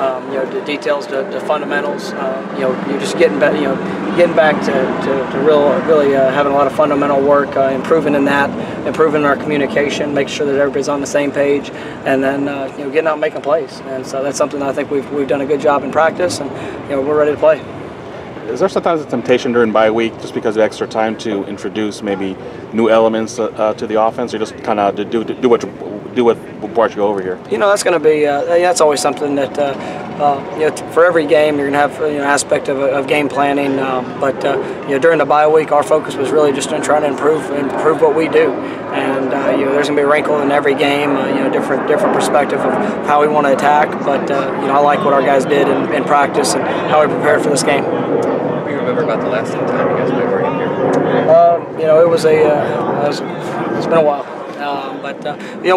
the details to fundamentals. You're just getting back, getting back to really having a lot of fundamental work, improving in that, improving in our communication, making sure that everybody's on the same page, and then getting out and making plays. And so that's something that I think we've done a good job in practice, and we're ready to play. Is there sometimes a temptation during bye week, just because of extra time, to introduce maybe new elements to the offense, or just kind of do what brought you over here? That's going to be that's always something that for every game you're going to have aspect of game planning. But during the bye week, our focus was really just on trying to improve what we do. And there's going to be a wrinkle in every game, different perspective of how we want to attack. But I like what our guys did in practice and how we prepared for this game. What do you remember about the last time you guys played in here? It's been a while. But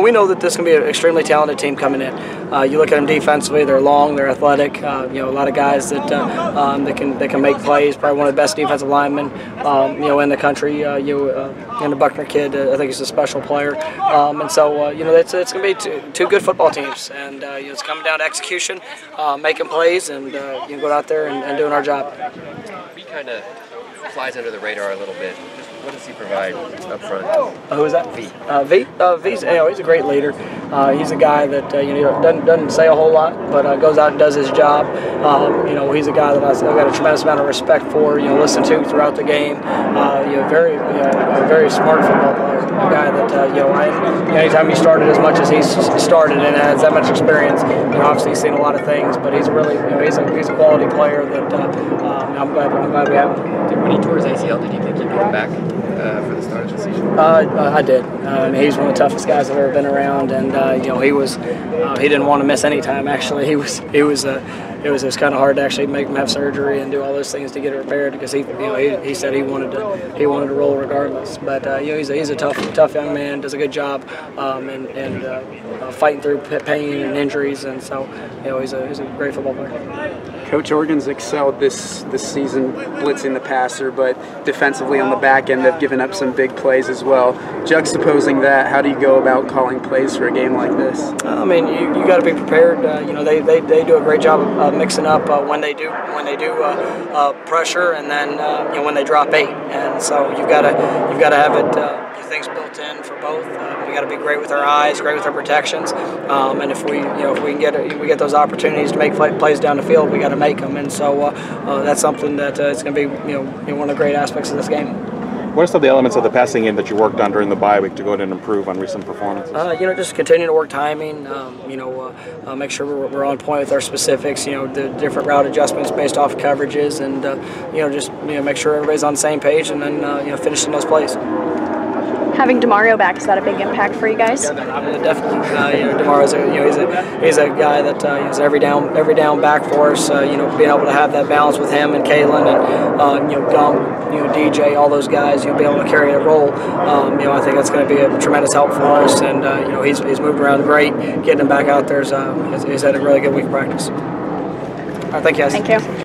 we know that this can be an extremely talented team coming in. You look at them defensively; they're long, they're athletic. A lot of guys that can make plays. Probably one of the best defensive linemen in the country. And the Buckner kid, I think he's a special player. And so it's going to be two good football teams, and it's coming down to execution, making plays, and go out there and doing our job. He kind of flies under the radar a little bit. What does he provide up front? Who is that? V. V's he's a great leader. He's a guy that doesn't say a whole lot, but goes out and does his job. He's a guy that I've got a tremendous amount of respect for. Listen to throughout the game. Very smart football player. A guy that anytime he started as much as he's started and has that much experience, obviously he's seen a lot of things, but he's really he's a quality player that I'm glad we have him. When he tore his ACL, did you think you'd get him back for the start of the season? I did. He's one of the toughest guys I've ever been around, and he didn't want to miss any time. Actually, it was kind of hard to actually make him have surgery and do all those things to get it repaired, because he said he wanted to roll regardless. But he's a tough young man, does a good job, and fighting through pain and injuries, and so he's a great football player. Coach, Oregon's excelled this season blitzing the passer, but defensively on the back end they've given up some big plays as well. Juxtaposing that, how do you go about calling plays for a game like this? You got to be prepared. They do a great job of mixing up when they do pressure, and then when they drop 8, and so you've got to have it. Things built in for both. We got to be great with our eyes, great with our protections, and if we can get those opportunities to make plays down the field, we got to make them. And so that's something that it's going to be one of the great aspects of this game. What are some of the elements of the passing game that you worked on during the bye week to go ahead and improve on recent performances? Just continue to work timing. Make sure we're on point with our specifics. The different route adjustments based off coverages, and just make sure everybody's on the same page, and then finishing those plays. Having DeMario back, is that a big impact for you guys? Yeah, definitely. DeMario's he's a guy that he's every down back for us. Being able to have that balance with him and Kalen and Gump, DJ, all those guys, be able to carry a role. I think that's going to be a tremendous help for us. And he's moved around great. Getting him back out there, he's had a really good week of practice. All right, thank you guys. Thank you.